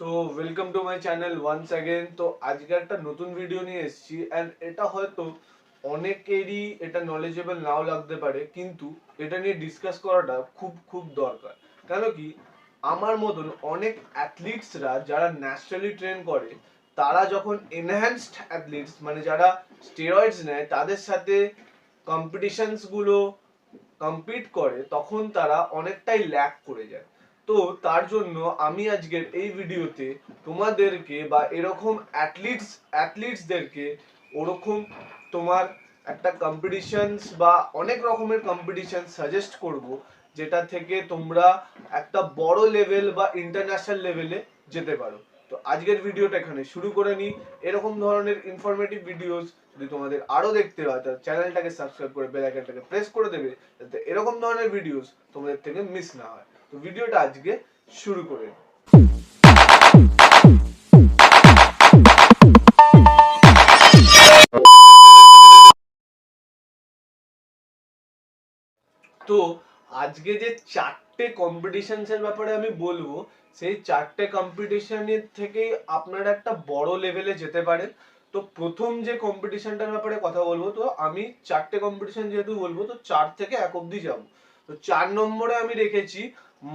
তো welcome to my channel once again. তো আজকে একটা নতুন ভিডিও নিয়ে এসেছি অ্যান্ড এটা হয়তো অনেকেরই এটা নলেজেবল নাও লাগতে পারে, কিন্তু এটা নিয়ে ডিসকাস করাটা খুব খুব দরকার। কেন কি, আমার মতন অনেক অ্যাথলিটসরা যারা ন্যাচারালি ট্রেন করে, তারা যখন এনহ্যান্সড অ্যাথলিটস মানে যারা স্টেরয়েডস নেয় তাদের সাথে কম্পিটিশনস গুলো কম্পিট করে, তখন তারা অনেকটাই ল্যাক করে যায়। তো তার জন্য আমি আজকের এই ভিডিওতে তোমাদেরকে বা এরকম অ্যাথলিটসদেরকে ওরকম তোমার একটা কম্পিটিশনস বা অনেক রকমের কম্পিটিশন সাজেস্ট করব, যেটা থেকে তোমরা একটা বড় লেভেল বা ইন্টারন্যাশনাল লেভেলে যেতে পারো। তো আজকের ভিডিওটা এখানে শুরু করে নিই। এরকম ধরনের ইনফরমেটিভ ভিডিওস যদি তোমাদের আরো দেখতে হয়, তাহলে চ্যানেলটাকে সাবস্ক্রাইব করে বেল আইকনটাকে প্রেস করে দেবে, যাতে এরকম ধরনের ভিডিওস তোমাদের থেকে মিস না হয়। তো ভিডিওটা আজকে শুরু করে নিই। তো আজকে যে চারটে কম্পিটিশনস এর ব্যাপারে আমি বলবো, সেই চারটে কম্পিটিশনের থেকেই আপনারা একটা বড় লেভেলে যেতে পারেন। তো প্রথম যে কম্পিটিশনটার ব্যাপারে কথা বলবো, তো আমি চারটে কম্পিটিশন যেহেতু বলবো, তো 4 থেকে 1 অবধি যাবো। তো 4 নম্বরে আমি রেখেছি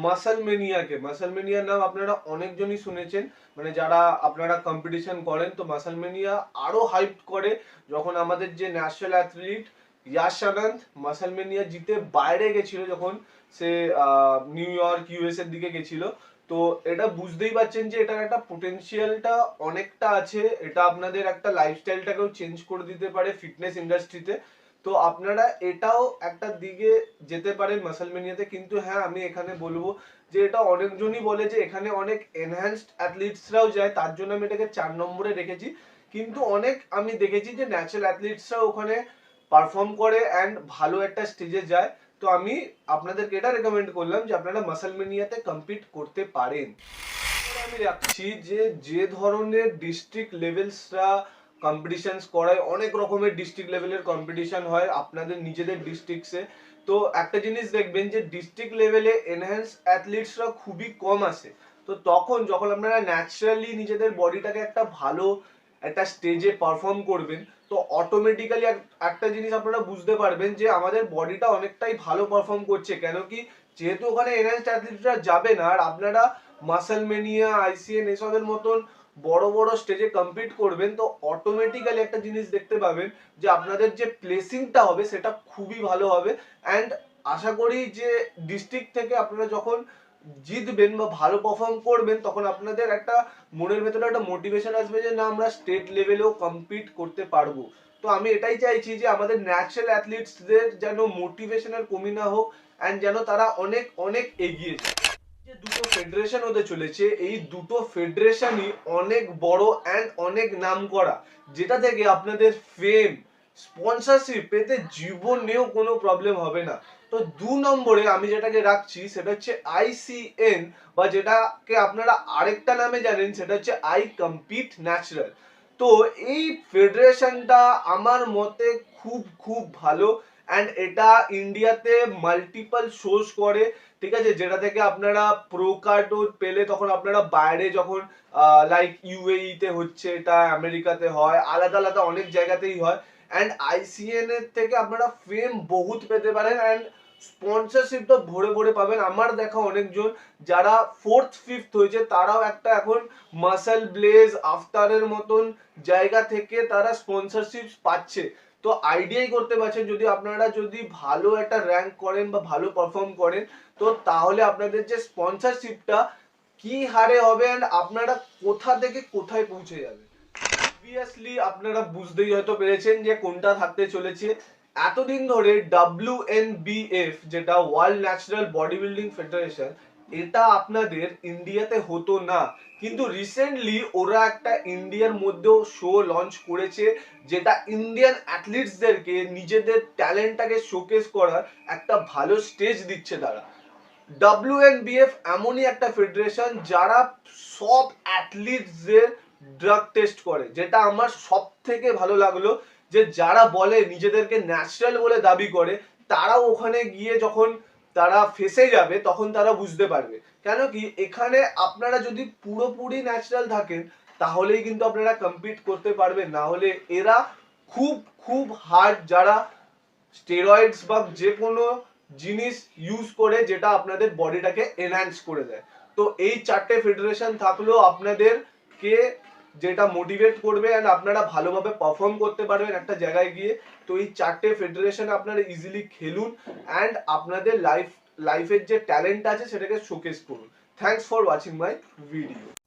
মাসলমেনিয়াকে। মাসলমেনিয়ার নাম আপনারা অনেকজনই শুনেছেন, মানে যারা আপনারা কম্পিটিশন করেন। তো মাসলমেনিয়া আরো হাইপ করে যখন আমাদের যে ন্যাশনাল অ্যাথলিট ইয়াশ আনন্দ মাসলমেনিয়া জিতে বাইরে গেছিল, যখন সে নিউ ইয়র্ক ইউএস এর দিকে গেছিল। তো এটা বুঝতেই পারছেন যে এটার একটা পোটেনশিয়ালটা অনেকটা আছে। এটা আপনাদের একটা লাইফস্টাইলটাকেও চেঞ্জ করে দিতে পারে ফিটনেস ইন্ডাস্ট্রিতে। তো আপনারা এটাও একটা দিকে যেতে পারেন মাসলমেনিয়াতে। কিন্তু হ্যাঁ, আমি এখানে বলবো যে এটা অনেকজনই বলে যে এখানে অনেক এনহ্যান্সড অ্যাথলিটসরাও যায়, তার জন্য আমি এটাকে 4 নম্বরে রেখেছি। কিন্তু অনেক আমি দেখেছি যে ন্যাচারাল অ্যাথলিটসরাও ওখানে পারফর্ম করে অ্যান্ড ভালো একটা স্টেজে যায়। তো আমি আপনাদেরকে এটা রেকমেন্ড করলাম যে আপনারা মাসলমেনিয়াতে কম্পিট করতে পারেন। আমি রাখছি যে যে ধরনের ডিস্ট্রিক্ট লেভেলসরা কম্পিটিশনস করায়, অনেক রকমের ডিস্ট্রিক্ট লেভেলের কম্পিটিশন হয় আপনাদের নিজেদের ডিস্ট্রিক্টসে। তো একটা জিনিস দেখবেন যে ডিস্ট্রিক্ট লেভেলে এনহ্যান্স অ্যাথলিটসরা খুবই কম আসে। তো তখন যখন আপনারা ন্যাচারালি নিজেদের বডিটাকে একটা ভালো একটা স্টেজে পারফর্ম করবেন, তো অটোমেটিক্যালি একটা জিনিস আপনারা বুঝতে পারবেন যে আমাদের বডিটা অনেকটাই ভালো পারফর্ম করছে। কেন কি, যেহেতু ওখানে এনহ্যান্সড অ্যাথলিটরা যাবে না, আর আপনারা মাসলমেনিয়া আইসিএন এসবের মতন বড় বড় স্টেজে কম্পিট করবেন, তো অটোমেটিক্যালি একটা জিনিস দেখতে পাবেন যে আপনাদের যে প্লেসিংটা হবে সেটা খুবই ভালো হবে। অ্যান্ড আশা করি যে ডিস্ট্রিক্ট থেকে আপনারা যখন জিতবেন বা ভালো পারফর্ম করবেন, তখন আপনাদের একটা মনের ভেতরে একটা মোটিভেশন আসবে যে না, আমরা স্টেট লেভেলেও কম্পিট করতে পারবো। তো আমি এটাই চাইছি যে আমাদের ন্যাশনাল অ্যাথলিটসদের যেন মোটিভেশনের কমি না হোক, অ্যান্ড যেন তারা অনেক অনেক এগিয়ে যায়। যে দুটো ফেডারেশন হতে চলেছে, এই দুটো ফেডারেশনই অনেক বড় অ্যান্ড অনেক নাম করা, যেটা থেকে আপনাদের ফেম স্পন্সরশিপ পেতে জীবনেও কোনো প্রবলেম হবে না। তো 2 নম্বরে আমি যেটাকে রাখছি সেটা হচ্ছে আইসিএন, বা যেটাকে আপনারা আরেকটা নামে জানেন সেটা হচ্ছে আই কম্পিট ন্যাচারাল। তো এই ফেডারেশনটা আমার মতে খুব খুব ভালো, অ্যান্ড এটা ইন্ডিয়াতে মাল্টিপল শোজ করে, ঠিক আছে, যেটা থেকে আপনারা প্রো কার্ডও পেলে তখন আপনারা বাইরে যখন লাইক ইউএই তে হচ্ছে, এটা আমেরিকাতে হয়, আলাদা আলাদা অনেক জায়গাতেই হয়। অ্যান্ড আইসিএন এর থেকে আপনারা ফেম বহুত পেতে পারেন, অ্যান্ড স্পন্সরশিপ তো ভরে ভরে পাবেন। আমার দেখা অনেকজন যারা 4th 5th হয়েছে, তারাও একটা এখন মাসল ব্লেজ আফতারের মতন জায়গা থেকে তারা স্পন্সরশিপ পাচ্ছে। তো আইডিয়াই করতে পারছেন, যদি আপনারা যদি ভালো একটা র্যাঙ্ক করেন বা ভালো পারফর্ম করেন, তো তাহলে আপনাদের যে স্পন্সরশিপটা কি হারে হবে অ্যান্ড আপনারা কোথা থেকে কোথায় পৌঁছে যাবে। অবভিয়াসলি আপনারা বুঝতেই হয়তো পেরেছেন যে কোনটা থাকতে চলেছে। এতদিন ধরে WNBF, যেটা world natural body building federation, এটা আপনাদের ইন্ডিয়াতে হতো না। কিন্তু রিসেন্টলি ওরা একটা ইন্ডিয়ার মধ্যেও শো লঞ্চ করেছে, যেটা ইন্ডিয়ান অ্যাথলিটসদেরকে নিজেদের ট্যালেন্টটাকে শোকেস করার একটা ভালো স্টেজ দিচ্ছে তারা। WNBF এমনই একটা ফেডারেশন যারা সব অ্যাথলিটসদের ড্রাগ টেস্ট করে, যেটা আমার সব থেকে ভালো লাগলো। যে যারা বলে নিজেদেরকে ন্যাচারাল বলে দাবি করে, তারাও ওখানে গিয়ে যখন তারা ফেসে যাবে তখন তারা বুঝতে পারবে। কেন কি এখানে আপনারা যদি পুরোপুরি ন্যাচারাল থাকেন তাহলেই কিন্তু আপনারা কম্পিট করতে পারবেন, না হলে এরা খুব খুব হার্ড, যারা স্টেরয়েডস বা যে কোনো জিনিস ইউজ করে যেটা আপনাদের বডিটাকে এনহ্যান্স করে দেয়। তো এই চারটে ফেডারেশন থাকলেও আপনাদেরকে যেটা মোটিভেট করবে অ্যান্ড আপনারা ভালোভাবে পারফর্ম করতে পারবেন একটা জায়গায় গিয়ে। তো এই চারটে ফেডারেশন আপনারা ইজিলি খেলুন অ্যান্ড আপনাদের লাইফের যে ট্যালেন্ট আছে সেটাকে শোকেস করুন। Thanks for watching my video.